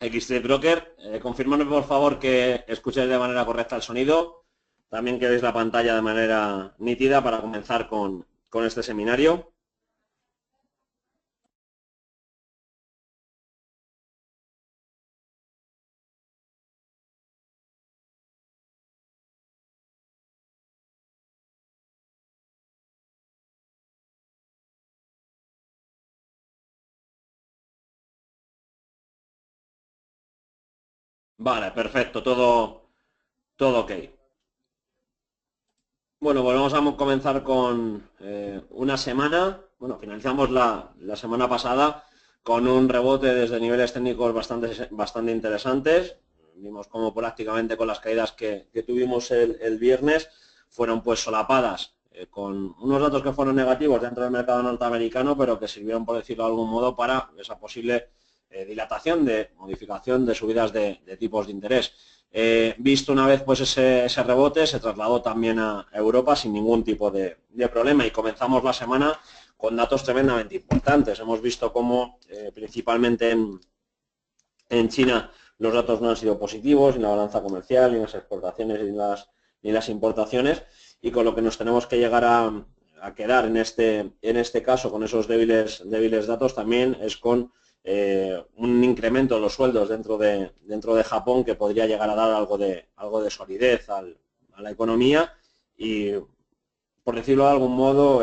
X-Trade Broker. Confirmadme por favor que escuchéis de manera correcta el sonido. También que veis la pantalla de manera nítida para comenzar con este seminario. Vale, perfecto, todo ok. Bueno, volvemos a comenzar con una semana. Bueno, finalizamos la semana pasada con un rebote desde niveles técnicos bastante interesantes. Vimos como prácticamente con las caídas que tuvimos el viernes fueron pues solapadas con unos datos que fueron negativos dentro del mercado norteamericano, pero que sirvieron, por decirlo de algún modo, para esa posible dilatación de modificación de subidas de tipos de interés. Visto una vez pues ese rebote, se trasladó también a Europa sin ningún tipo de problema y comenzamos la semana con datos tremendamente importantes. Hemos visto cómo principalmente en China los datos no han sido positivos, ni la balanza comercial, ni las exportaciones, ni las importaciones, y con lo que nos tenemos que llegar a quedar en este caso con esos débiles datos también es con un incremento de los sueldos dentro de Japón que podría llegar a dar algo de solidez a la economía y, por decirlo de algún modo,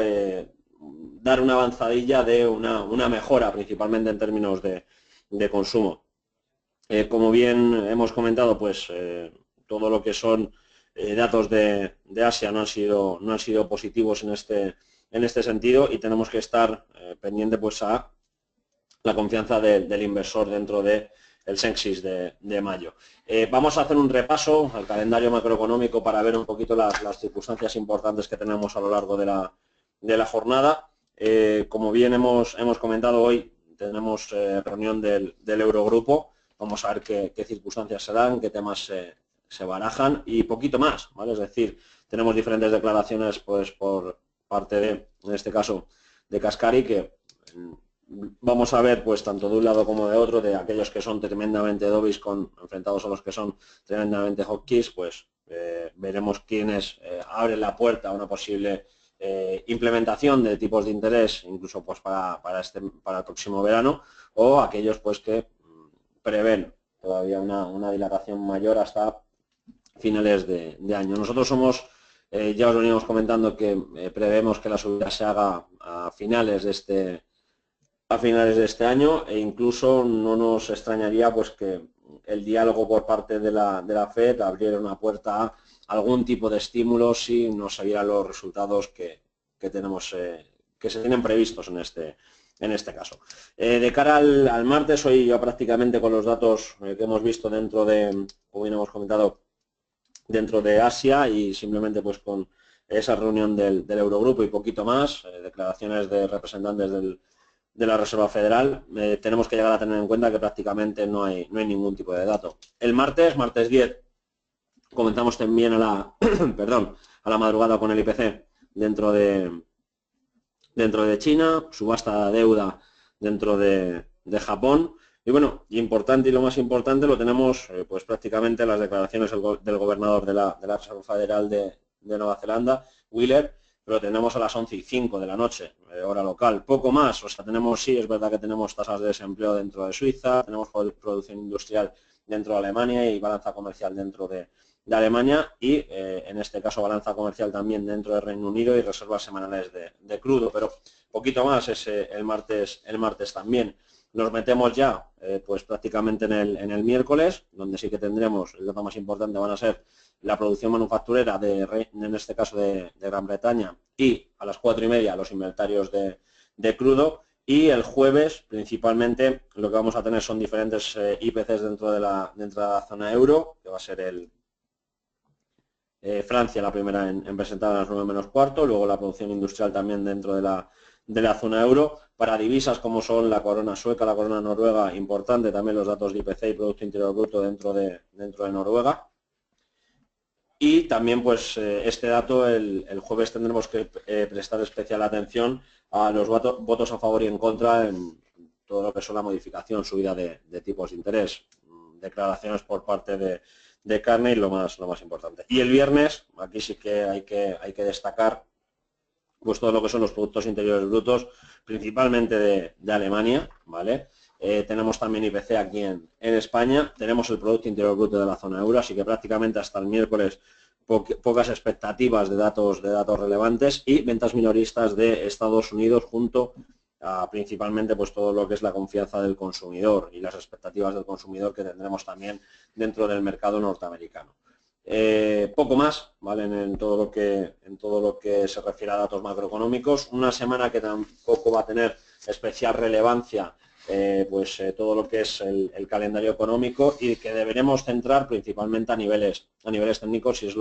dar una avanzadilla de una mejora, principalmente en términos de consumo. Como bien hemos comentado, pues todo lo que son datos de Asia no han sido positivos en este sentido y tenemos que estar pendiente pues a la confianza del inversor dentro del Sensex de mayo. Vamos a hacer un repaso al calendario macroeconómico para ver un poquito las circunstancias importantes que tenemos a lo largo de la jornada. Como bien hemos comentado, hoy tenemos reunión del Eurogrupo. Vamos a ver qué circunstancias se dan, qué temas se barajan y poquito más, ¿vale? Es decir, tenemos diferentes declaraciones pues por parte en este caso, de Kaspari, que vamos a ver pues tanto de un lado como de otro, de aquellos que son tremendamente dovish enfrentados a los que son tremendamente hawkish, pues veremos quiénes abren la puerta a una posible implementación de tipos de interés, incluso pues para el próximo verano, o aquellos pues que prevén todavía una dilatación mayor hasta finales de año. Nosotros somos, ya os veníamos comentando que prevemos que la subida se haga a finales de este año e incluso no nos extrañaría pues que el diálogo por parte de la FED abriera una puerta a algún tipo de estímulo si no se vieran los resultados que tenemos, que se tienen previstos en este caso. De cara al martes, hoy ya prácticamente con los datos que hemos visto dentro de, como bien hemos comentado, dentro de Asia y simplemente pues con esa reunión del Eurogrupo y poquito más, declaraciones de representantes de la Reserva Federal, tenemos que llegar a tener en cuenta que prácticamente no hay ningún tipo de dato. El martes 10, comenzamos también a la a la madrugada con el IPC dentro de China, subasta de deuda dentro de Japón. Y bueno, importante y lo más importante lo tenemos pues prácticamente las declaraciones del gobernador de la Reserva Federal de Nueva Zelanda, Wheeler, pero tenemos a las 11:05 de la noche, hora local. Poco más, o sea, sí, es verdad que tenemos tasas de desempleo dentro de Suiza, tenemos producción industrial dentro de Alemania y balanza comercial dentro de Alemania y en este caso balanza comercial también dentro del Reino Unido y reservas semanales de crudo, pero poquito más es el martes también. Nos metemos ya pues prácticamente en el miércoles, donde sí que tendremos, el dato más importante van a ser la producción manufacturera en este caso de Gran Bretaña y a las 4:30 los inventarios de crudo. Y el jueves, principalmente, lo que vamos a tener son diferentes IPCs dentro de la zona euro, que va a ser Francia la primera en presentar a las 9:15, luego la producción industrial también dentro de la zona euro. Para divisas como son la corona sueca, la corona noruega, importante también los datos de IPC y Producto Interior Bruto dentro de Noruega. Y también pues este dato el jueves tendremos que prestar especial atención a los votos a favor y en contra en todo lo que son la modificación, subida de tipos de interés. declaraciones por parte de carne y lo más importante. Y el viernes, aquí sí que hay que destacar pues todo lo que son los productos interiores brutos, principalmente de Alemania, ¿vale? Tenemos también IPC aquí en España, tenemos el Producto Interior Bruto de la zona euro, así que prácticamente hasta el miércoles pocas expectativas de datos relevantes, y ventas minoristas de Estados Unidos junto a principalmente pues todo lo que es la confianza del consumidor y las expectativas del consumidor que tendremos también dentro del mercado norteamericano. Poco más, ¿vale? En todo lo que se refiere a datos macroeconómicos. Una semana que tampoco va a tener especial relevancia, todo lo que es el calendario económico, y que deberemos centrar principalmente a niveles técnicos, y es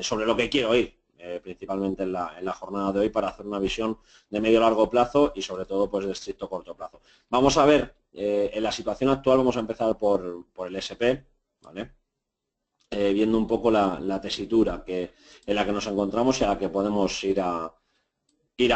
sobre lo que quiero ir principalmente en la jornada de hoy, para hacer una visión de medio largo plazo y sobre todo pues de estricto corto plazo. Vamos a ver, en la situación actual vamos a empezar por el SP, ¿vale? Viendo un poco la tesitura en la que nos encontramos y a la que podemos ir a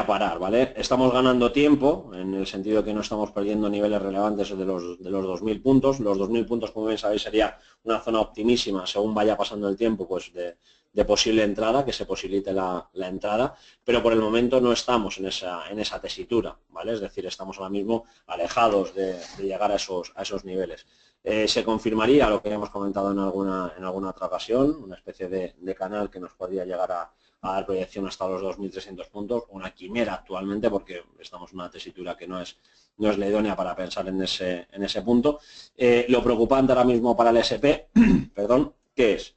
parar, ¿vale? Estamos ganando tiempo, en el sentido de que no estamos perdiendo niveles relevantes de los 2.000 puntos. Los 2.000 puntos, como bien sabéis, sería una zona optimísima según vaya pasando el tiempo, pues de posible entrada, que se posibilite la entrada, pero por el momento no estamos en esa tesitura, ¿vale? Es decir, estamos ahora mismo alejados de llegar a esos niveles. Se confirmaría lo que hemos comentado en alguna otra ocasión, una especie de canal que nos podría llegar a dar proyección hasta los 2.300 puntos, una quimera actualmente, porque estamos en una tesitura que no es la idónea para pensar en ese punto. Lo preocupante ahora mismo para el SP, perdón, ¿qué es?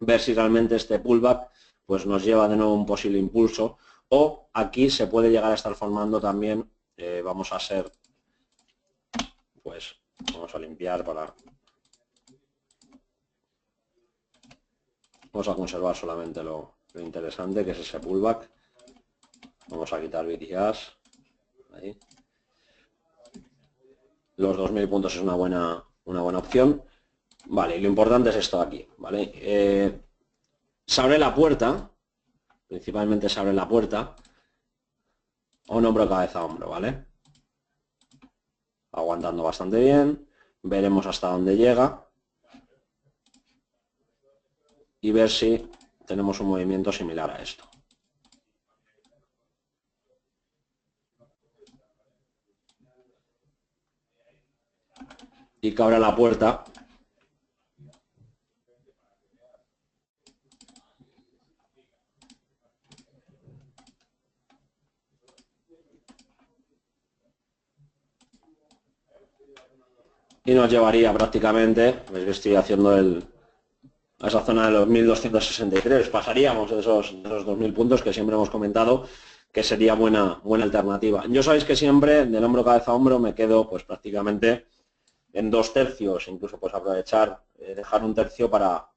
Ver si realmente este pullback pues nos lleva de nuevo un posible impulso, o aquí se puede llegar a estar formando también, vamos a limpiar vamos a conservar solamente lo interesante, que es ese pullback. Vamos a quitar BTAs. Ahí. Los 2.000 puntos es una buena opción. Vale, y lo importante es esto de aquí, ¿vale? Se abre la puerta, principalmente se abre la puerta a un hombro, cabeza, hombro, ¿vale? Aguantando bastante bien, veremos hasta dónde llega y ver si tenemos un movimiento similar a esto. Y que abra la puerta y nos llevaría prácticamente, veis que estoy haciendo a esa zona de los 1.263, pasaríamos de esos 2.000 puntos que siempre hemos comentado que sería buena alternativa. Yo sabéis que siempre del hombro, cabeza, hombro me quedo pues prácticamente en 2 tercios, incluso pues aprovechar, dejar un tercio para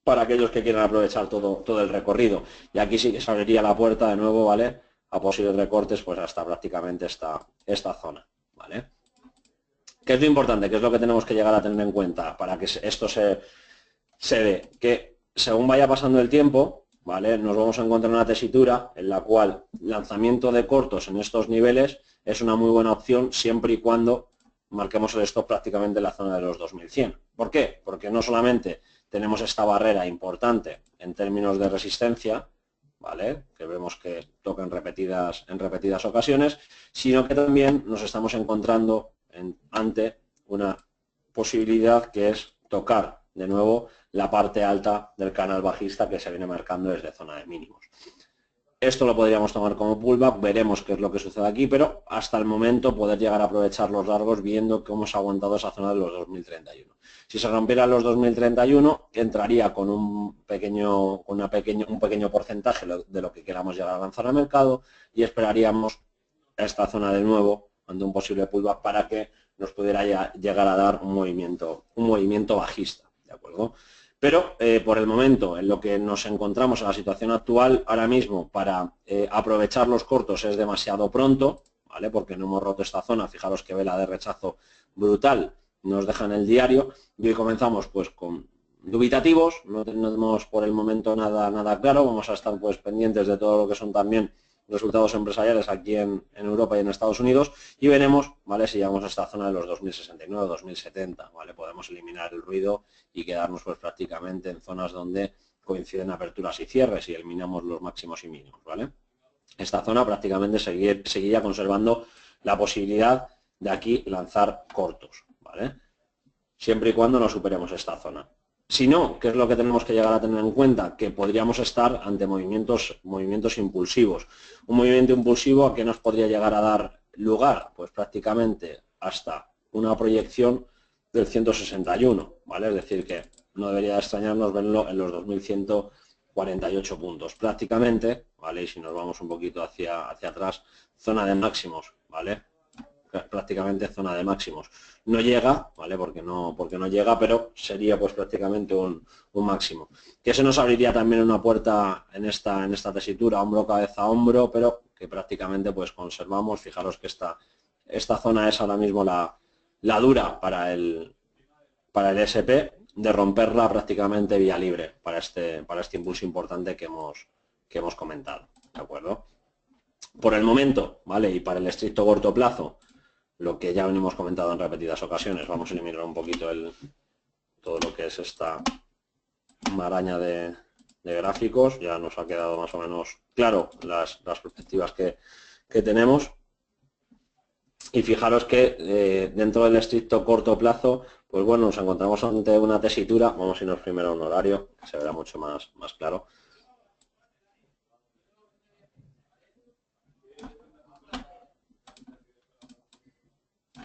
aquellos que quieran aprovechar todo el recorrido. Y aquí sí que se abriría la puerta de nuevo, ¿vale? A posibles recortes pues hasta prácticamente esta zona, ¿vale? ¿Qué es lo importante? ¿Qué es lo que tenemos que llegar a tener en cuenta para que esto se dé? Que según vaya pasando el tiempo, ¿vale? Nos vamos a encontrar una tesitura en la cual lanzamiento de cortos en estos niveles es una muy buena opción, siempre y cuando marquemos el stop prácticamente en la zona de los 2.100. ¿Por qué? Porque no solamente tenemos esta barrera importante en términos de resistencia, ¿vale? Que vemos que toca en repetidas ocasiones, sino que también nos estamos encontrando ante una posibilidad que es tocar de nuevo la parte alta del canal bajista que se viene marcando desde zona de mínimos. Esto lo podríamos tomar como pullback, veremos qué es lo que sucede aquí, pero hasta el momento poder llegar a aprovechar los largos viendo cómo se ha aguantado esa zona de los 2031. Si se rompieran los 2031, entraría con un pequeño porcentaje de lo que queramos llegar a lanzar al mercado y esperaríamos esta zona de nuevo ante un posible pullback para que nos pudiera llegar a dar un movimiento bajista, ¿de acuerdo? Pero por el momento, en lo que nos encontramos en la situación actual, ahora mismo para aprovechar los cortos es demasiado pronto, ¿vale? Porque no hemos roto esta zona, fijaros que vela de rechazo brutal nos deja en el diario, y hoy comenzamos pues con dubitativos, no tenemos por el momento nada claro, vamos a estar pues pendientes de todo lo que son también resultados empresariales aquí en Europa y en Estados Unidos y veremos, ¿vale? Si llegamos a esta zona de los 2069, 2070, ¿vale? Podemos eliminar el ruido y quedarnos pues prácticamente en zonas donde coinciden aperturas y cierres y eliminamos los máximos y mínimos, ¿vale? Esta zona prácticamente seguiría conservando la posibilidad de aquí lanzar cortos, ¿vale? Siempre y cuando no superemos esta zona. Si no, ¿qué es lo que tenemos que llegar a tener en cuenta? Que podríamos estar ante movimientos impulsivos. Un movimiento impulsivo ¿a qué nos podría llegar a dar lugar? Pues prácticamente hasta una proyección del 161, ¿vale? Es decir, que no debería extrañarnos verlo en los 2148 puntos. Prácticamente, ¿vale? Y si nos vamos un poquito hacia atrás, zona de máximos, ¿vale? Prácticamente zona de máximos. No llega, ¿vale? Porque no llega, pero sería pues prácticamente un máximo. Que se nos abriría también una puerta en esta tesitura, hombro, cabeza, hombro, pero que prácticamente pues conservamos. Fijaros que esta zona es ahora mismo la dura para el SP, de romperla prácticamente vía libre para este impulso importante que hemos comentado, ¿de acuerdo? Por el momento, ¿vale? Y para el estricto corto plazo, lo que ya venimos comentado en repetidas ocasiones, vamos a eliminar un poquito todo lo que es esta maraña de gráficos, ya nos ha quedado más o menos claro las perspectivas que tenemos. Y fijaros que dentro del estricto corto plazo, pues bueno, nos encontramos ante una tesitura, vamos a irnos primero a un horario, que se verá mucho más claro.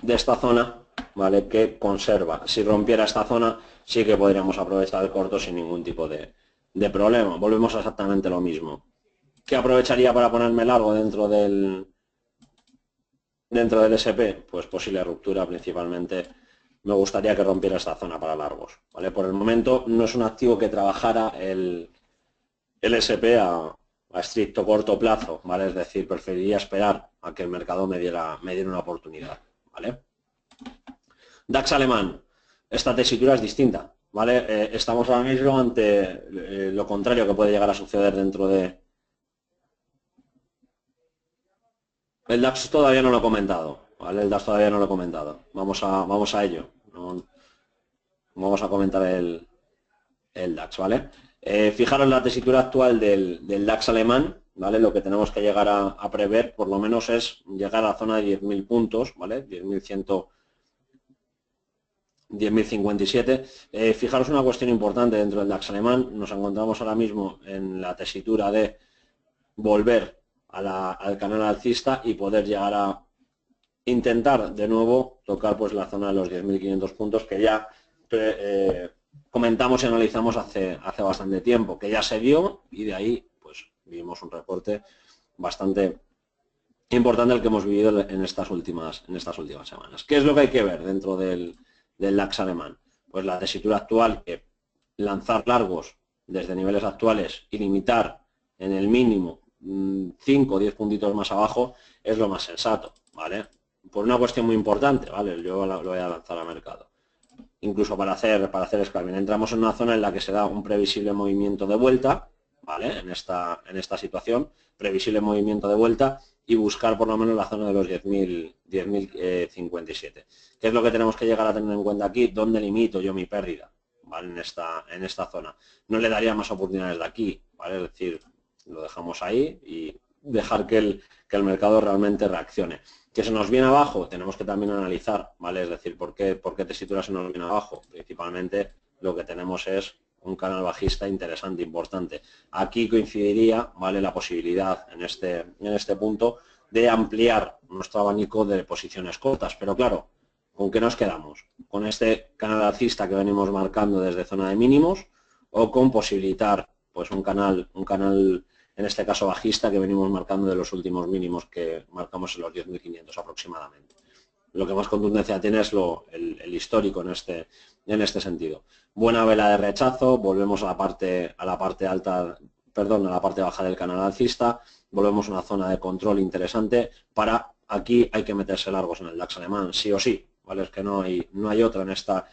De esta zona, ¿vale? Que conserva. Si rompiera esta zona, sí que podríamos aprovechar el corto sin ningún tipo de problema. Volvemos a exactamente lo mismo. ¿Qué aprovecharía para ponerme largo dentro del SP? Pues posible ruptura principalmente. Me gustaría que rompiera esta zona para largos, ¿vale? Por el momento no es un activo que trabajara el SP a estricto corto plazo, ¿vale? Es decir, preferiría esperar a que el mercado me diera una oportunidad, ¿vale? DAX alemán, esta tesitura es distinta, ¿vale? Estamos ahora mismo ante lo contrario que puede llegar a suceder dentro de... El DAX todavía no lo he comentado, ¿vale? El DAX todavía no lo he comentado. Vamos a ello. Vamos a comentar el DAX, ¿vale? Fijaros la tesitura actual del DAX alemán, ¿vale? Lo que tenemos que llegar a prever, por lo menos, es llegar a la zona de 10.000 puntos, ¿vale? 10.057. Fijaros una cuestión importante dentro del DAX alemán. Nos encontramos ahora mismo en la tesitura de volver al canal alcista y poder llegar a intentar de nuevo tocar pues la zona de los 10.500 puntos que ya comentamos y analizamos hace bastante tiempo, que ya se dio, y de ahí pues vimos un reporte bastante importante el que hemos vivido en estas últimas semanas. ¿Qué es lo que hay que ver dentro del DAX alemán? Pues la tesitura actual, que lanzar largos desde niveles actuales y limitar en el mínimo 5 o 10 puntitos más abajo es lo más sensato, ¿vale? Por una cuestión muy importante, ¿vale? Yo lo voy a lanzar al mercado. Incluso para hacer scalping. Entramos en una zona en la que se da un previsible movimiento de vuelta, ¿vale? En esta situación, previsible movimiento de vuelta y buscar por lo menos la zona de los 10.057. ¿Qué es lo que tenemos que llegar a tener en cuenta aquí? ¿Dónde limito yo mi pérdida? ¿Vale? En esta zona. No le daría más oportunidades de aquí, ¿vale? Es decir, lo dejamos ahí y dejar que el mercado realmente reaccione. Que se nos viene abajo, tenemos que también analizar, ¿vale? Es decir, ¿por qué tesitura se nos viene abajo? Principalmente lo que tenemos es un canal bajista interesante, importante. Aquí coincidiría, ¿vale? La posibilidad en este punto de ampliar nuestro abanico de posiciones cortas, pero claro, ¿con qué nos quedamos? ¿Con este canal alcista que venimos marcando desde zona de mínimos o con posibilitar pues un canal en este caso bajista que venimos marcando de los últimos mínimos que marcamos en los 10.500 aproximadamente? Lo que más contundencia tiene es el histórico en este sentido. Buena vela de rechazo, volvemos a la parte alta, perdón, a la parte baja del canal alcista, volvemos a una zona de control interesante. Aquí hay que meterse largos en el DAX alemán, sí o sí, ¿vale? Es que no hay otra en esta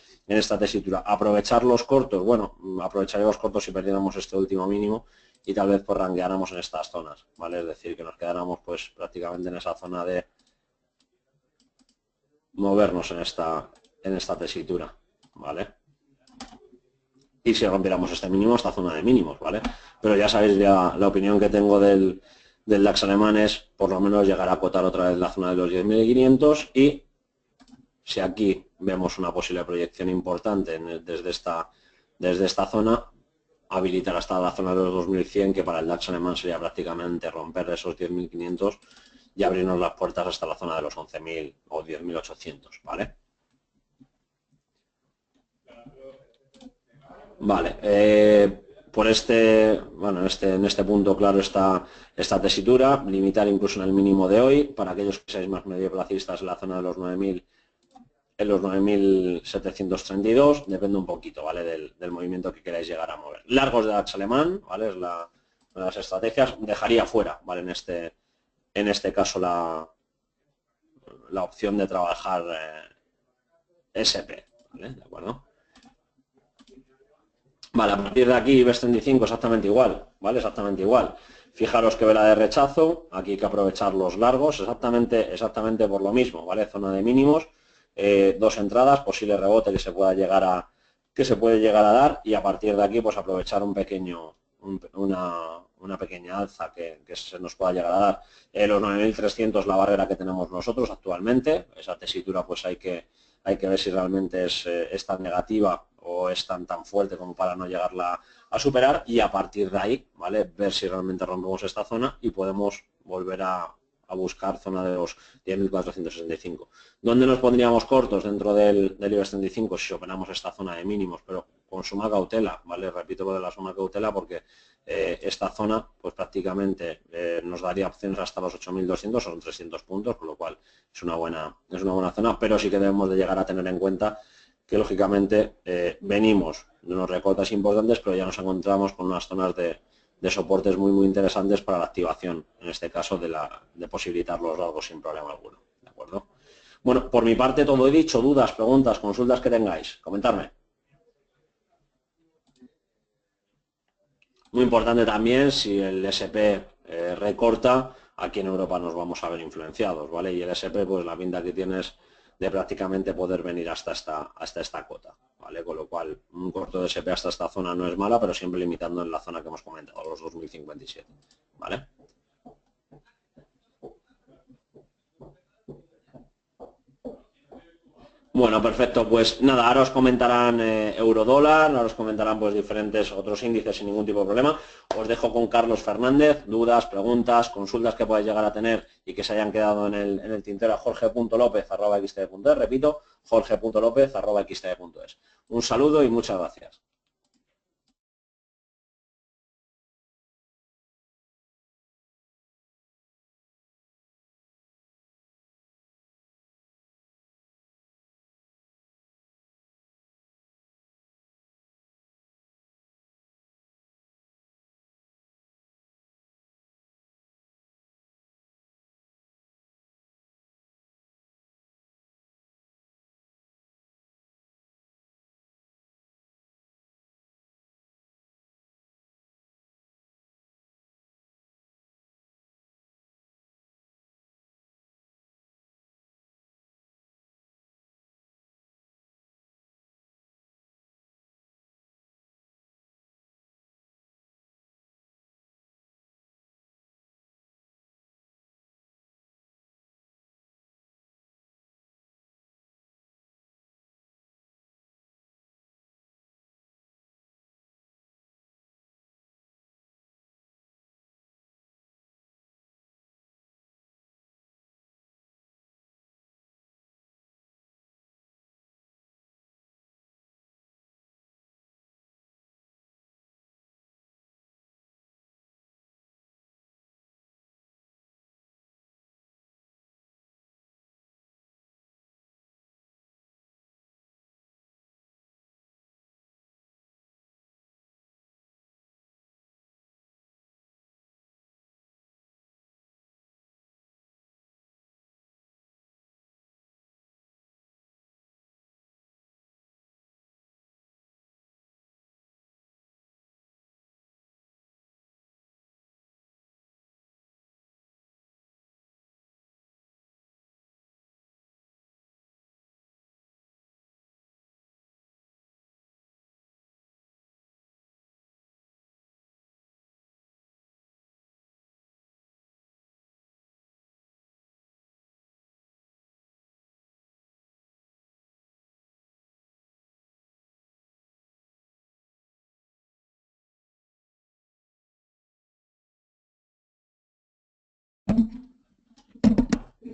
tesitura. Aprovechar los cortos, bueno, aprovecharé los cortos si perdiéramos este último mínimo y tal vez pues rangueáramos en estas zonas, ¿vale? Es decir, que nos quedáramos pues prácticamente en esa zona de movernos en esta tesitura, ¿vale? Y si rompiéramos este mínimo, esta zona de mínimos, ¿vale? Pero ya sabéis, ya la opinión que tengo del DAX alemán es por lo menos llegar a acotar otra vez la zona de los 10.500 y si aquí vemos una posible proyección importante desde esta zona, habilitar hasta la zona de los 2100, que para el DAX alemán sería prácticamente romper esos 10.500 y abrirnos las puertas hasta la zona de los 11.000 o 10.800, ¿vale? Vale, por en este punto, claro, está esta tesitura, limitar incluso en el mínimo de hoy, para aquellos que seáis más medioplacistas en la zona de los 9.000, en los 9.732, depende un poquito, ¿vale? Del movimiento que queráis llegar a mover. Largos de DAX alemán, ¿vale? Es una de las estrategias, dejaría fuera, ¿vale? En este caso la opción de trabajar SP, ¿vale? ¿De acuerdo? Vale, a partir de aquí IBEX 35 exactamente igual, ¿vale? Exactamente igual. Fijaros que vela de rechazo, aquí hay que aprovechar los largos, exactamente por lo mismo, ¿vale? Zona de mínimos, dos entradas, posible rebote que se puede llegar a dar y a partir de aquí pues aprovechar una pequeña alza que se nos pueda llegar a dar. Los 9.300 la barrera que tenemos nosotros actualmente, esa tesitura pues hay que ver si realmente es tan negativa o es tan fuerte como para no llegarla a superar y a partir de ahí, ¿vale? Ver si realmente rompemos esta zona y podemos volver a buscar zona de los 10.465. ¿Dónde nos pondríamos cortos dentro del IBEX 35 si operamos esta zona de mínimos? Pero con suma cautela, ¿vale? Repito lo de la suma cautela porque esta zona pues prácticamente nos daría opciones hasta los 8.200, son 300 puntos, con lo cual es una buena zona, pero sí que debemos de llegar a tener en cuenta que lógicamente venimos de unos recortes importantes, pero ya nos encontramos con unas zonas de soportes muy interesantes para la activación, en este caso de posibilitar los largos sin problema alguno. ¿De acuerdo? Bueno, por mi parte todo he dicho, dudas, preguntas, consultas que tengáis, comentarme. Muy importante también, si el SP recorta, aquí en Europa nos vamos a ver influenciados, ¿vale? Y el SP, pues la pinta que tienes de prácticamente poder venir hasta esta cota, ¿vale? Con lo cual, un corto de SP hasta esta zona no es mala, pero siempre limitando en la zona que hemos comentado, los 2057, ¿vale? Bueno, perfecto. Pues nada, ahora os comentarán eurodólar, ahora os comentarán pues diferentes otros índices sin ningún tipo de problema. Os dejo con Carlos Fernández, dudas, preguntas, consultas que podáis llegar a tener y que se hayan quedado en el tintero a jorge.lopez@xtb.es, repito, jorge.lopez@xtb.es. Un saludo y muchas gracias.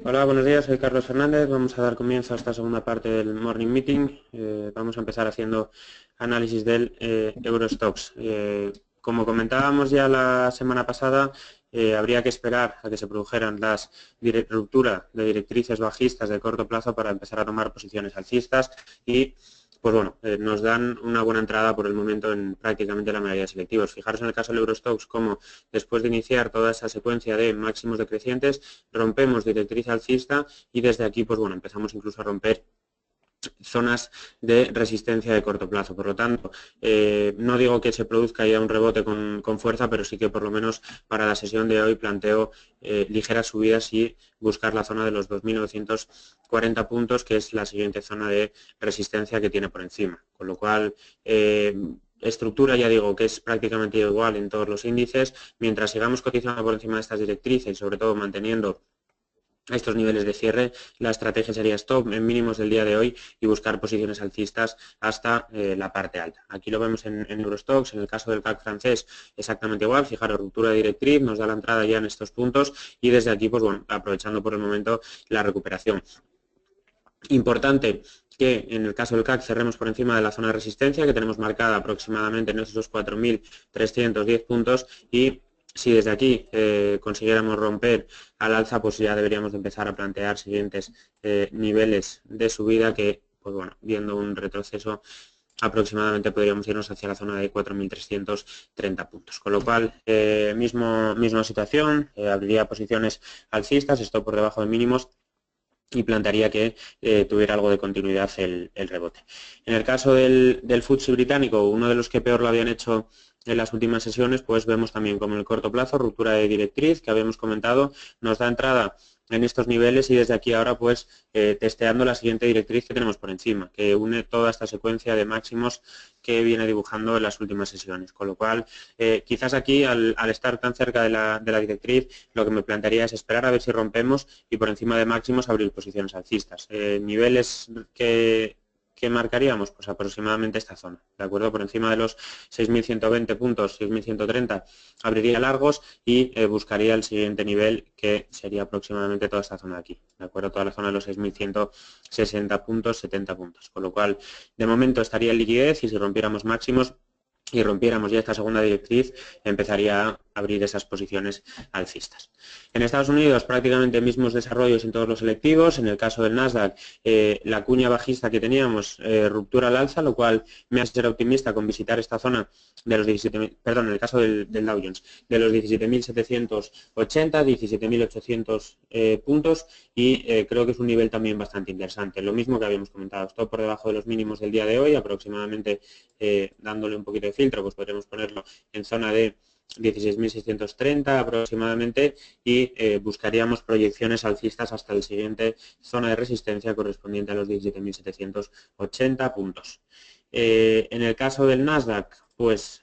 Hola, buenos días, soy Carlos Fernández. Vamos a dar comienzo a esta segunda parte del Morning Meeting. Vamos a empezar haciendo análisis del Eurostoxx. Como comentábamos ya la semana pasada, habría que esperar a que se produjeran las ruptura de directrices bajistas de corto plazo para empezar a tomar posiciones alcistas y pues bueno, nos dan una buena entrada por el momento en prácticamente la mayoría de selectivos. Fijaros en el caso del Eurostoxx como después de iniciar toda esa secuencia de máximos decrecientes, rompemos directriz alcista y desde aquí pues bueno, empezamos incluso a romper zonas de resistencia de corto plazo. Por lo tanto, no digo que se produzca ya un rebote con fuerza, pero sí que por lo menos para la sesión de hoy planteo ligeras subidas y buscar la zona de los 2.940 puntos, que es la siguiente zona de resistencia que tiene por encima. Con lo cual, estructura ya digo que es prácticamente igual en todos los índices. Mientras sigamos cotizando por encima de estas directrices y sobre todo manteniendo estos niveles de cierre, la estrategia sería stop en mínimos del día de hoy y buscar posiciones alcistas hasta la parte alta. Aquí lo vemos en Eurostoxx, en el caso del CAC francés exactamente igual, fijaros, ruptura de directriz, nos da la entrada ya en estos puntos y desde aquí, pues bueno, aprovechando por el momento la recuperación. Importante que en el caso del CAC cerremos por encima de la zona de resistencia que tenemos marcada aproximadamente en esos 4.310 puntos y si desde aquí consiguiéramos romper al alza, pues ya deberíamos de empezar a plantear siguientes niveles de subida que, pues bueno, viendo un retroceso aproximadamente podríamos irnos hacia la zona de 4.330 puntos. Con lo cual, misma situación, abriría posiciones alcistas, esto por debajo de mínimos y plantearía que tuviera algo de continuidad el rebote. En el caso del FTSE británico, uno de los que peor lo habían hecho en las últimas sesiones, pues vemos también como en el corto plazo, ruptura de directriz que habíamos comentado, nos da entrada en estos niveles y desde aquí ahora pues testeando la siguiente directriz que tenemos por encima, que une toda esta secuencia de máximos que viene dibujando en las últimas sesiones. Con lo cual, quizás aquí al estar tan cerca de la directriz, lo que me plantearía es esperar a ver si rompemos y por encima de máximos abrir posiciones alcistas. Niveles que marcaríamos, pues aproximadamente esta zona, ¿de acuerdo? Por encima de los 6.120 puntos, 6.130, abriría largos y buscaría el siguiente nivel, que sería aproximadamente toda esta zona de aquí, ¿de acuerdo? Toda la zona de los 6.160 puntos, 70 puntos, con lo cual, de momento estaría en liquidez y si rompiéramos máximos, y rompiéramos ya esta segunda directriz, empezaría a abrir esas posiciones alcistas. En Estados Unidos prácticamente mismos desarrollos en todos los selectivos. En el caso del Nasdaq, la cuña bajista que teníamos, ruptura al alza, lo cual me hace ser optimista con visitar esta zona de los 17.000, perdón, en el caso del Dow Jones, de los 17.780, 17.800 puntos y creo que es un nivel también bastante interesante. Lo mismo que habíamos comentado, esto por debajo de los mínimos del día de hoy, aproximadamente dándole un poquito de filtro, pues podremos ponerlo en zona de 16.630 aproximadamente y buscaríamos proyecciones alcistas hasta el siguiente zona de resistencia correspondiente a los 17.780 puntos. En el caso del Nasdaq, pues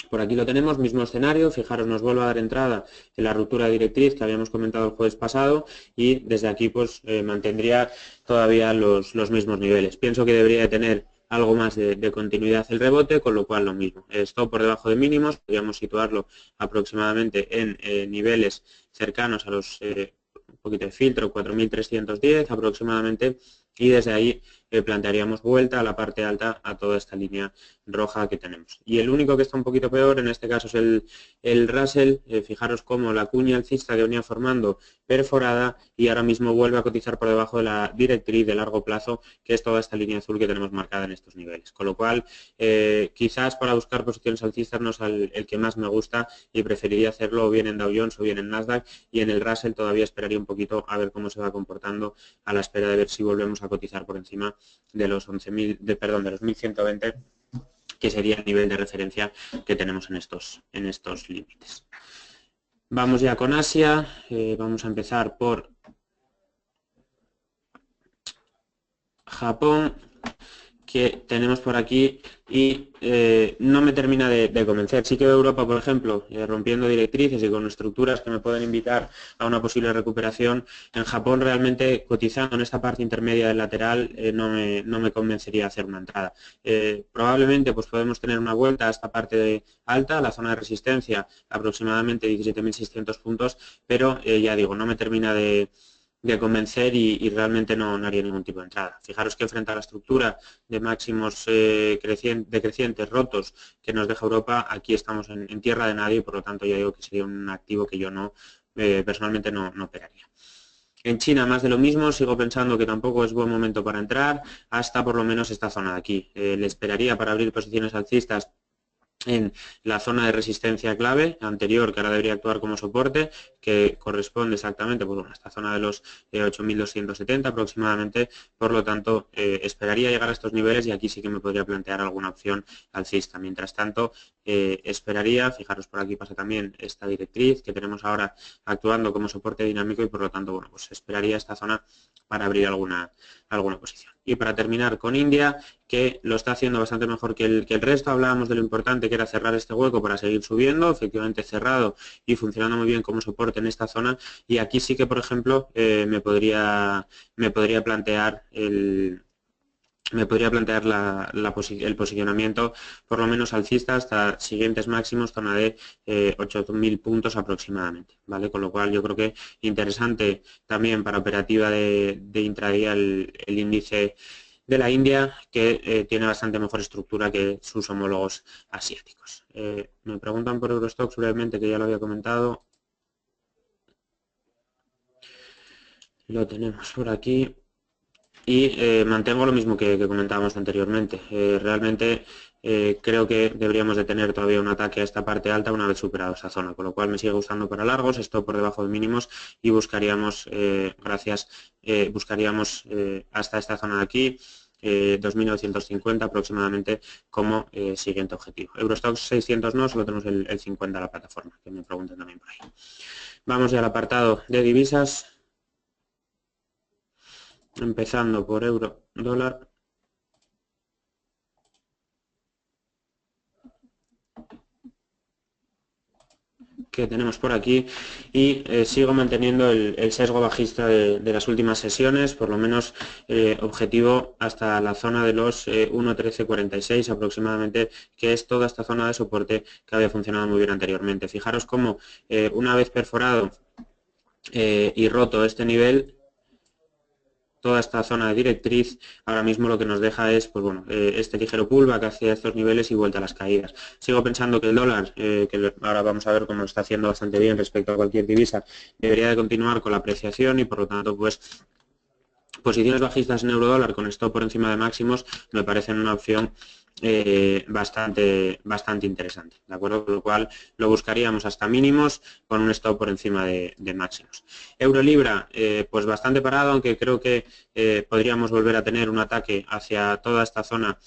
por aquí lo tenemos, mismo escenario, fijaros, nos vuelve a dar entrada en la ruptura de directriz que habíamos comentado el jueves pasado y desde aquí pues mantendría todavía los mismos niveles. Pienso que debería de tener algo más de continuidad el rebote, con lo cual lo mismo. Esto por debajo de mínimos, podríamos situarlo aproximadamente en niveles cercanos a los, un poquito de filtro, 4.310 aproximadamente, y desde ahí plantearíamos vuelta a la parte alta a toda esta línea roja que tenemos. Y el único que está un poquito peor en este caso es el Russell. Fijaros cómo la cuña alcista que venía formando perforada y ahora mismo vuelve a cotizar por debajo de la directriz de largo plazo, que es toda esta línea azul que tenemos marcada en estos niveles. Con lo cual, quizás para buscar posiciones alcistas no es el que más me gusta y preferiría hacerlo bien en Dow Jones o bien en Nasdaq, y en el Russell todavía esperaría un poquito a ver cómo se va comportando a la espera de ver si volvemos a cotizar por encima de los 11.000, de los 1.120, que sería el nivel de referencia que tenemos en estos límites. Vamos ya con Asia, vamos a empezar por Japón, que tenemos por aquí y no me termina de convencer. Sí que veo Europa, por ejemplo, rompiendo directrices y con estructuras que me pueden invitar a una posible recuperación. En Japón realmente cotizando en esta parte intermedia del lateral no me convencería hacer una entrada. Probablemente pues podemos tener una vuelta a esta parte alta, a la zona de resistencia, aproximadamente 17.600 puntos, pero ya digo, no me termina de convencer y realmente no haría ningún tipo de entrada. Fijaros que frente a la estructura de máximos decrecientes rotos que nos deja Europa, aquí estamos en tierra de nadie y por lo tanto ya digo que sería un activo que yo personalmente no operaría. En China más de lo mismo, sigo pensando que tampoco es buen momento para entrar hasta por lo menos esta zona de aquí. Le esperaría para abrir posiciones alcistas en la zona de resistencia clave anterior, que ahora debería actuar como soporte, que corresponde exactamente a esta zona de los 8.270 aproximadamente. Por lo tanto, esperaría llegar a estos niveles y aquí sí que me podría plantear alguna opción alcista. Mientras tanto, esperaría, fijaros por aquí pasa también esta directriz que tenemos ahora actuando como soporte dinámico y por lo tanto, bueno, pues esperaría esta zona para abrir alguna posición. Y para terminar con India, que lo está haciendo bastante mejor que el resto. Hablábamos de lo importante que era cerrar este hueco para seguir subiendo, efectivamente cerrado y funcionando muy bien como soporte en esta zona. Y aquí sí que, por ejemplo, me podría plantear el posicionamiento por lo menos alcista hasta siguientes máximos, zona de 8.000 puntos aproximadamente, ¿vale? Con lo cual yo creo que interesante también para operativa de intradía el índice de la India, que tiene bastante mejor estructura que sus homólogos asiáticos. Me preguntan por Eurostoxx brevemente, que ya lo había comentado. Lo tenemos por aquí. Y mantengo lo mismo que comentábamos anteriormente. Realmente creo que deberíamos de tener todavía un ataque a esta parte alta una vez superado esa zona, con lo cual me sigue gustando para largos, esto por debajo de mínimos y buscaríamos, hasta esta zona de aquí, 2.950 aproximadamente como siguiente objetivo. Eurostoxx 600 no, solo tenemos el 50 a la plataforma, que me preguntan también por ahí. Vamos ya al apartado de divisas. Empezando por euro, dólar. Que tenemos por aquí y sigo manteniendo el sesgo bajista de las últimas sesiones, por lo menos objetivo hasta la zona de los 1.1346 aproximadamente, que es toda esta zona de soporte que había funcionado muy bien anteriormente. Fijaros cómo una vez perforado y roto este nivel, toda esta zona de directriz ahora mismo lo que nos deja es pues bueno, este ligero pullback hacia estos niveles y vuelta a las caídas. Sigo pensando que el dólar, que ahora vamos a ver cómo lo está haciendo bastante bien respecto a cualquier divisa, debería de continuar con la apreciación y por lo tanto pues posiciones bajistas en euro dólar con stop por encima de máximos me parecen una opción bastante interesante, ¿de acuerdo? Con lo cual lo buscaríamos hasta mínimos con un stop por encima de máximos. Euro-libra, pues bastante parado, aunque creo que podríamos volver a tener un ataque hacia toda esta zona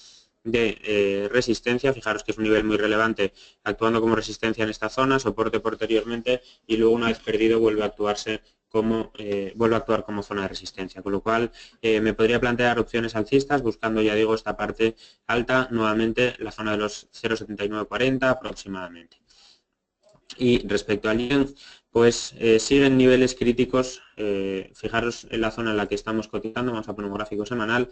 de resistencia. Fijaros que es un nivel muy relevante actuando como resistencia en esta zona, soporte posteriormente y luego una vez perdido vuelve a actuar como zona de resistencia, con lo cual me podría plantear opciones alcistas buscando, ya digo, esta parte alta, nuevamente la zona de los 0,7940 aproximadamente. Y respecto al yen, pues siguen niveles críticos. Fijaros en la zona en la que estamos cotizando, vamos a poner un gráfico semanal,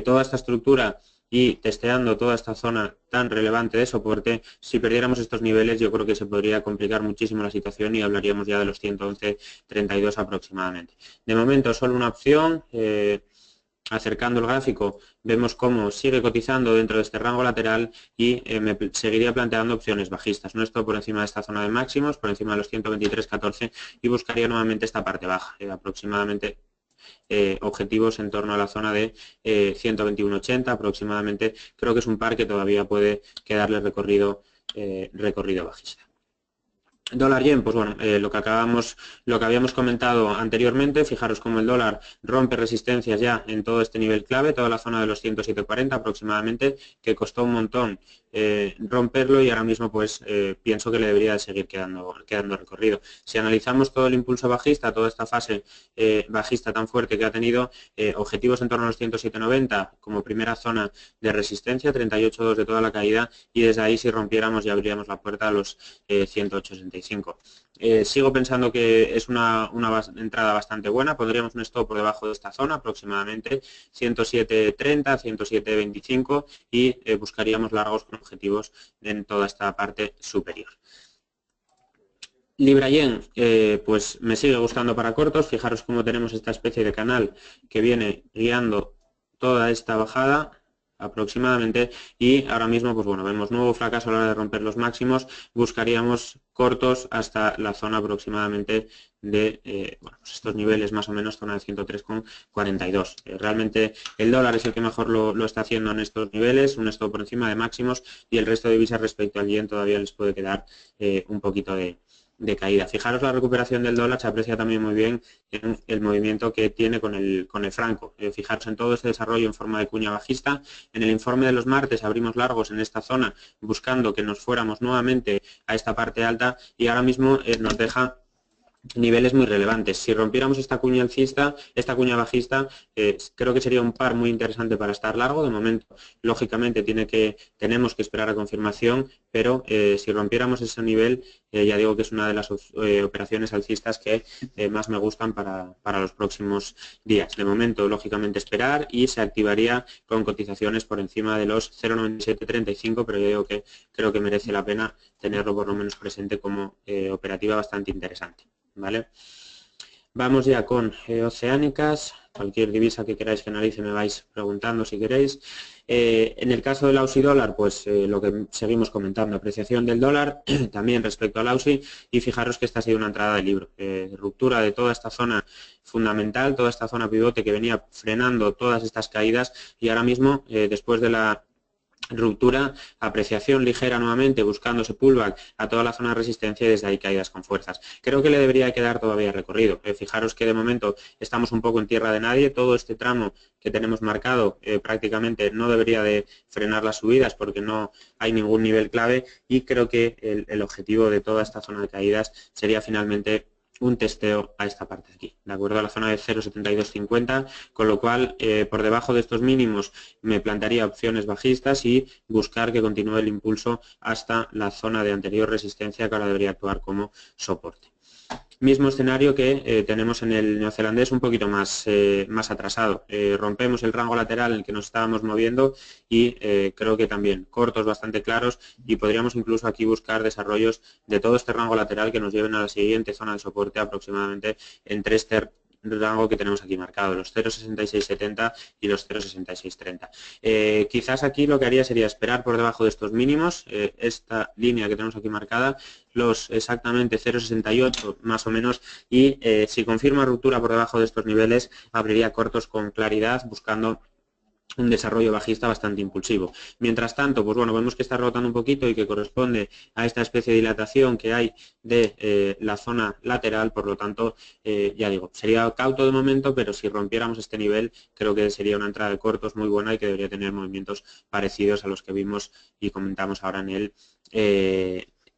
toda esta estructura y testeando toda esta zona tan relevante de soporte, si perdiéramos estos niveles yo creo que se podría complicar muchísimo la situación y hablaríamos ya de los 111.32 aproximadamente. De momento solo una opción, acercando el gráfico vemos cómo sigue cotizando dentro de este rango lateral y me seguiría planteando opciones bajistas, no esto por encima de esta zona de máximos, por encima de los 123.14 y buscaría nuevamente esta parte baja, aproximadamente objetivos en torno a la zona de 121.80 aproximadamente. Creo que es un par que todavía puede quedarle recorrido bajista. Dólar yen, pues bueno, lo que habíamos comentado anteriormente, fijaros cómo el dólar rompe resistencias ya en todo este nivel clave, toda la zona de los 107.40 aproximadamente, que costó un montón romperlo y ahora mismo pues pienso que le debería de seguir quedando recorrido. Si analizamos todo el impulso bajista, toda esta fase bajista tan fuerte que ha tenido, objetivos en torno a los 107.90 como primera zona de resistencia, 38.2 de toda la caída, y desde ahí si rompiéramos ya abriríamos la puerta a los 108.65. Sigo pensando que es una entrada bastante buena, pondríamos un stop por debajo de esta zona, aproximadamente 107.30, 107.25 y buscaríamos largos con objetivos en toda esta parte superior. Libra Yen, pues me sigue gustando para cortos, fijaros cómo tenemos esta especie de canal que viene guiando toda esta bajada aproximadamente y ahora mismo pues bueno, vemos nuevo fracaso a la hora de romper los máximos, buscaríamos cortos hasta la zona aproximadamente de bueno, pues estos niveles más o menos, zona de 103,42. Realmente el dólar es el que mejor lo está haciendo en estos niveles, un stop por encima de máximos y el resto de divisas respecto al yen todavía les puede quedar un poquito de caída. Fijaros la recuperación del dólar, se aprecia también muy bien en el movimiento que tiene con el franco. Fijaros en todo este desarrollo en forma de cuña bajista. En el informe de los martes abrimos largos en esta zona buscando que nos fuéramos nuevamente a esta parte alta y ahora mismo nos deja niveles muy relevantes. Si rompiéramos esta cuña alcista, esta cuña bajista, creo que sería un par muy interesante para estar largo. De momento, lógicamente, tenemos que esperar a confirmación, pero si rompiéramos ese nivel, ya digo que es una de las operaciones alcistas que más me gustan para los próximos días. De momento, lógicamente, esperar y se activaría con cotizaciones por encima de los 0,9735, pero yo digo que creo que merece la pena tenerlo por lo menos presente como operativa bastante interesante. ¿Vale? Vamos ya con oceánicas, cualquier divisa que queráis que analice me vais preguntando si queréis. En el caso del Aussie dólar, pues lo que seguimos comentando, apreciación del dólar también respecto al Aussie y fijaros que esta ha sido una entrada de libro, ruptura de toda esta zona fundamental, toda esta zona pivote que venía frenando todas estas caídas y ahora mismo después de la ruptura, apreciación ligera nuevamente, buscándose pullback a toda la zona de resistencia y desde ahí caídas con fuerzas. Creo que le debería quedar todavía recorrido. Fijaros que de momento estamos un poco en tierra de nadie, todo este tramo que tenemos marcado prácticamente no debería de frenar las subidas porque no hay ningún nivel clave y creo que el objetivo de toda esta zona de caídas sería finalmente un testeo a esta parte de aquí, de acuerdo a la zona de 0,7250, con lo cual por debajo de estos mínimos me plantearía opciones bajistas y buscar que continúe el impulso hasta la zona de anterior resistencia que ahora debería actuar como soporte. Mismo escenario que tenemos en el neozelandés un poquito más atrasado. Rompemos el rango lateral en el que nos estábamos moviendo y creo que también cortos bastante claros y podríamos incluso aquí buscar desarrollos de todo este rango lateral que nos lleven a la siguiente zona de soporte aproximadamente entre este rango que tenemos aquí marcado, los 0,6670 y los 0,6630. Quizás aquí lo que haría sería esperar por debajo de estos mínimos, esta línea que tenemos aquí marcada, los exactamente 0,68 más o menos y si confirma ruptura por debajo de estos niveles abriría cortos con claridad buscando un desarrollo bajista bastante impulsivo. Mientras tanto, pues bueno, vemos que está rotando un poquito y que corresponde a esta especie de dilatación que hay de la zona lateral, por lo tanto, ya digo, sería cauto de momento, pero si rompiéramos este nivel, creo que sería una entrada de cortos muy buena y que debería tener movimientos parecidos a los que vimos y comentamos ahora en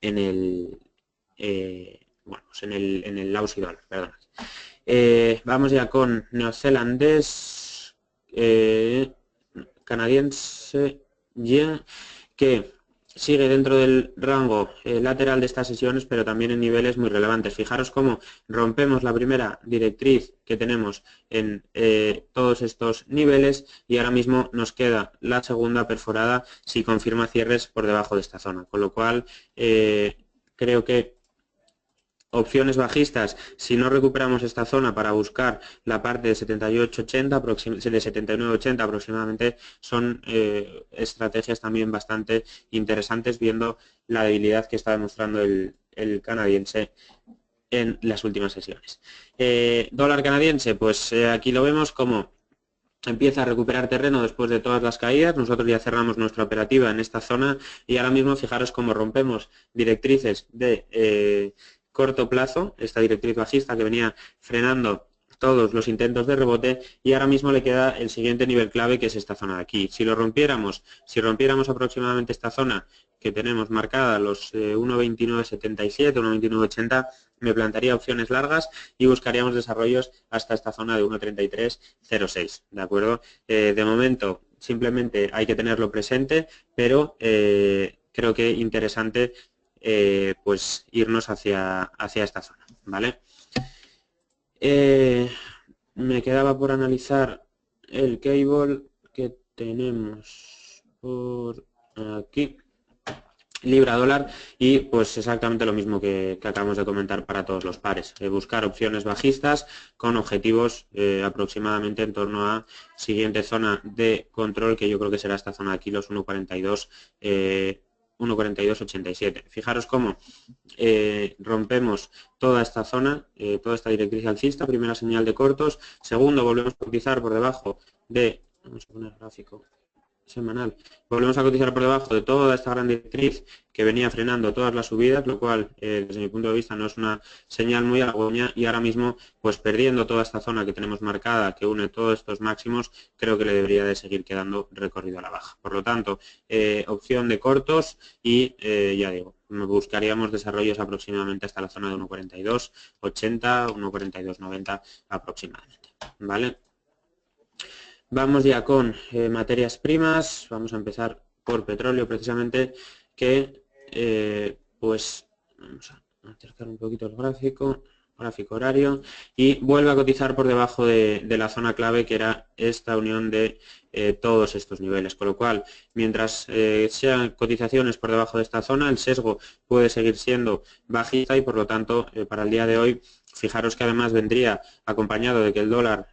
el Aussie dólar, perdón. Vamos ya con neozelandés, canadiense, yen, que sigue dentro del rango lateral de estas sesiones, pero también en niveles muy relevantes. Fijaros cómo rompemos la primera directriz que tenemos en todos estos niveles y ahora mismo nos queda la segunda perforada si confirma cierres por debajo de esta zona. Con lo cual, creo que opciones bajistas, si no recuperamos esta zona para buscar la parte de 78.80, de 79.80 aproximadamente, son estrategias también bastante interesantes viendo la debilidad que está demostrando el canadiense en las últimas sesiones. Dólar canadiense, pues aquí lo vemos como empieza a recuperar terreno después de todas las caídas. Nosotros ya cerramos nuestra operativa en esta zona y ahora mismo fijaros cómo rompemos directrices de corto plazo, esta directriz bajista que venía frenando todos los intentos de rebote, y ahora mismo le queda el siguiente nivel clave, que es esta zona de aquí. Si rompiéramos aproximadamente esta zona que tenemos marcada, los 1.2977, 1.2980, me plantaría opciones largas y buscaríamos desarrollos hasta esta zona de 1.3306, ¿de acuerdo? De momento simplemente hay que tenerlo presente, pero creo que interesante pues irnos hacia esta zona, ¿vale? Me quedaba por analizar el cable que tenemos por aquí, libra dólar, y pues exactamente lo mismo que acabamos de comentar para todos los pares. Buscar opciones bajistas con objetivos aproximadamente en torno a siguiente zona de control, que yo creo que será esta zona de aquí, los 1.42 1.4287. Fijaros cómo rompemos toda esta zona, toda esta directriz alcista, primera señal de cortos, segundo volvemos a cotizar por debajo de, vamos a poner gráfico semanal, volvemos a cotizar por debajo de toda esta gran directriz que venía frenando todas las subidas, lo cual desde mi punto de vista no es una señal muy halagüeña, y ahora mismo pues perdiendo toda esta zona que tenemos marcada que une todos estos máximos, creo que le debería de seguir quedando recorrido a la baja. Por lo tanto, opción de cortos y ya digo, buscaríamos desarrollos aproximadamente hasta la zona de 1.4280, 1.4290 aproximadamente, ¿vale? Vamos ya con materias primas. Vamos a empezar por petróleo precisamente, que pues vamos a acercar un poquito el gráfico horario, y vuelve a cotizar por debajo de la zona clave, que era esta unión de todos estos niveles, con lo cual mientras sean cotizaciones por debajo de esta zona, el sesgo puede seguir siendo bajista, y por lo tanto para el día de hoy fijaros que además vendría acompañado de que el dólar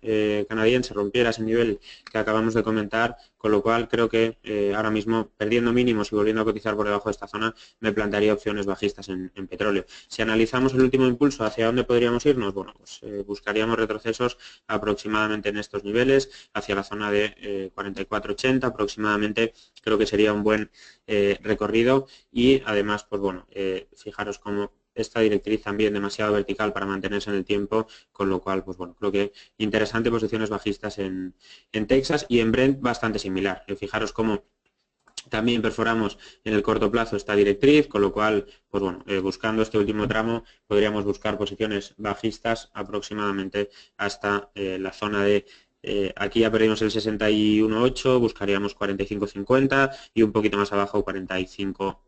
canadiense rompiera ese nivel que acabamos de comentar, con lo cual creo que ahora mismo, perdiendo mínimos y volviendo a cotizar por debajo de esta zona, me plantearía opciones bajistas en petróleo. Si analizamos el último impulso, ¿hacia dónde podríamos irnos? Bueno, pues buscaríamos retrocesos aproximadamente en estos niveles, hacia la zona de 44.80 aproximadamente. Creo que sería un buen recorrido, y además, pues bueno, fijaros cómo esta directriz también demasiado vertical para mantenerse en el tiempo, con lo cual, pues bueno, creo que interesante posiciones bajistas en Texas, y en Brent bastante similar. Fijaros cómo también perforamos en el corto plazo esta directriz, con lo cual, pues bueno, buscando este último tramo podríamos buscar posiciones bajistas aproximadamente hasta la zona de aquí ya perdimos el 61.8, buscaríamos 45.50 y un poquito más abajo 45,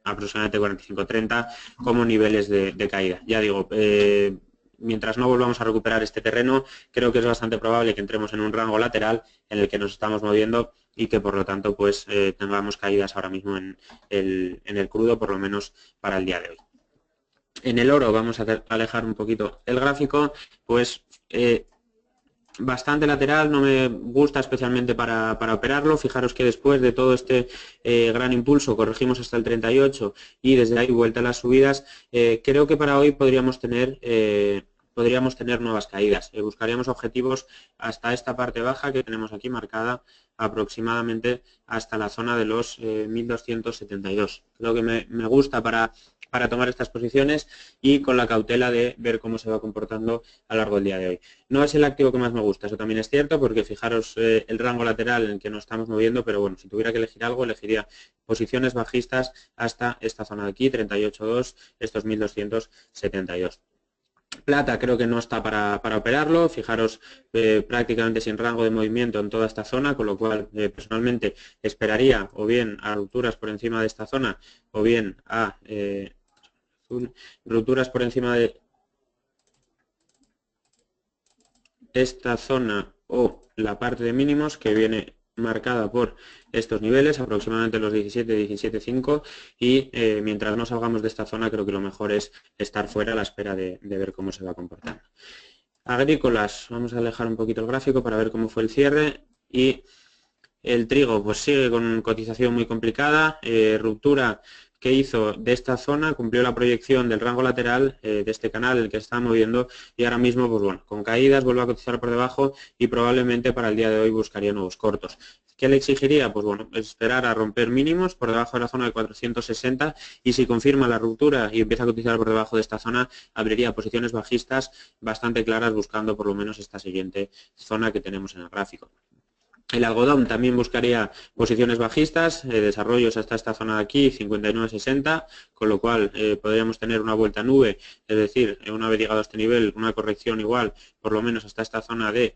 aproximadamente 45.30 como niveles de caída. Ya digo, mientras no volvamos a recuperar este terreno, creo que es bastante probable que entremos en un rango lateral en el que nos estamos moviendo, y que por lo tanto pues tengamos caídas ahora mismo en el crudo, por lo menos para el día de hoy. En el oro vamos a alejar un poquito el gráfico, pues bastante lateral, no me gusta especialmente para operarlo. Fijaros que después de todo este gran impulso corregimos hasta el 38 y desde ahí vuelta a las subidas. Creo que para hoy podríamos tener nuevas caídas. Buscaríamos objetivos hasta esta parte baja que tenemos aquí marcada, aproximadamente hasta la zona de los 1272. Creo que me gusta para tomar estas posiciones, y con la cautela de ver cómo se va comportando a lo largo del día de hoy. No es el activo que más me gusta, eso también es cierto, porque fijaros el rango lateral en el que nos estamos moviendo, pero bueno, si tuviera que elegir algo, elegiría posiciones bajistas hasta esta zona de aquí, 38.2, estos 1272. Plata creo que no está para operarlo, fijaros prácticamente sin rango de movimiento en toda esta zona, con lo cual personalmente esperaría o bien a rupturas por encima de esta zona, o bien a rupturas por encima de esta zona o la parte de mínimos que viene marcada por estos niveles, aproximadamente los 17.5, y mientras no salgamos de esta zona creo que lo mejor es estar fuera a la espera de ver cómo se va comportando. Agrícolas, vamos a alejar un poquito el gráfico para ver cómo fue el cierre, y el trigo pues sigue con cotización muy complicada, ruptura ¿qué hizo de esta zona? Cumplió la proyección del rango lateral de este canal, el que está moviendo, y ahora mismo, pues bueno, con caídas vuelve a cotizar por debajo y probablemente para el día de hoy buscaría nuevos cortos. ¿Qué le exigiría? Pues bueno, esperar a romper mínimos por debajo de la zona de 460 y si confirma la ruptura y empieza a cotizar por debajo de esta zona, abriría posiciones bajistas bastante claras buscando por lo menos esta siguiente zona que tenemos en el gráfico. El algodón también buscaría posiciones bajistas, desarrollos hasta esta zona de aquí, 59.60, con lo cual podríamos tener una vuelta a nube, es decir, una vez llegado a este nivel, una corrección igual, por lo menos hasta esta zona de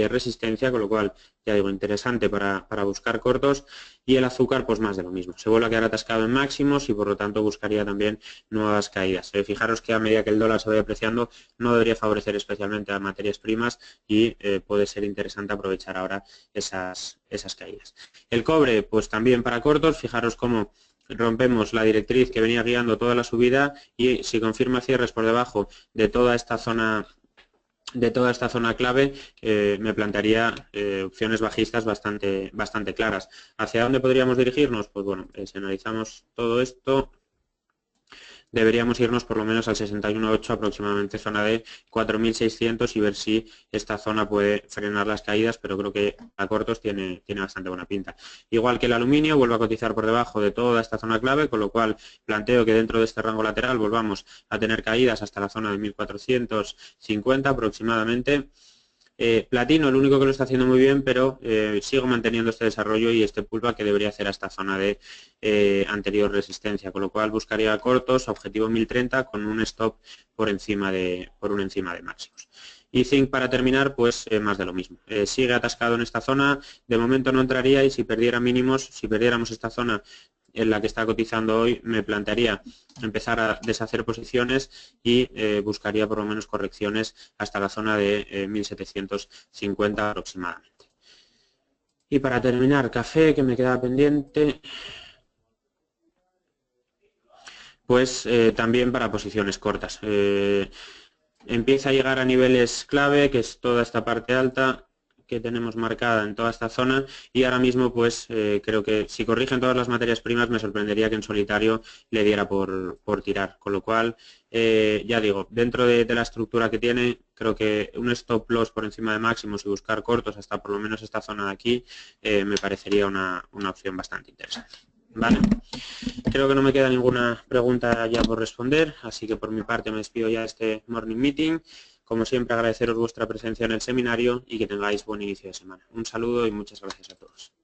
resistencia, con lo cual, ya digo, interesante para buscar cortos. Y el azúcar, pues más de lo mismo. Se vuelve a quedar atascado en máximos y por lo tanto buscaría también nuevas caídas. Fijaros que a medida que el dólar se vaya apreciando, no debería favorecer especialmente a materias primas y puede ser interesante aprovechar ahora esas caídas. El cobre, pues también para cortos, fijaros cómo rompemos la directriz que venía guiando toda la subida y si confirma cierres por debajo de toda esta zona clave, me plantearía opciones bajistas bastante claras. ¿Hacia dónde podríamos dirigirnos? Pues bueno, si analizamos todo esto, deberíamos irnos por lo menos al 61.8, aproximadamente zona de 4.600 y ver si esta zona puede frenar las caídas, pero creo que a cortos tiene bastante buena pinta. Igual que el aluminio, vuelve a cotizar por debajo de toda esta zona clave, con lo cual planteo que dentro de este rango lateral volvamos a tener caídas hasta la zona de 1.450 aproximadamente. Platino, el único que lo está haciendo muy bien, pero sigo manteniendo este desarrollo y este pullback que debería hacer a esta zona de anterior resistencia, con lo cual buscaría cortos, objetivo 1030 con un stop por encima de máximos. Y zinc para terminar, pues más de lo mismo. Sigue atascado en esta zona, de momento no entraría y si perdiera mínimos, si perdiéramos esta zona en la que está cotizando hoy, me plantearía empezar a deshacer posiciones y buscaría por lo menos correcciones hasta la zona de 1.750 aproximadamente. Y para terminar, café, que me queda pendiente, pues también para posiciones cortas. Empieza a llegar a niveles clave, que es toda esta parte alta que tenemos marcada en toda esta zona y ahora mismo pues creo que si corrigen todas las materias primas me sorprendería que en solitario le diera por tirar, con lo cual ya digo, dentro de la estructura que tiene creo que un stop loss por encima de máximos y buscar cortos hasta por lo menos esta zona de aquí me parecería una opción bastante interesante. Vale, creo que no me queda ninguna pregunta ya por responder, así que por mi parte me despido ya de este morning meeting. Como siempre, agradeceros vuestra presencia en el seminario y que tengáis buen inicio de semana. Un saludo y muchas gracias a todos.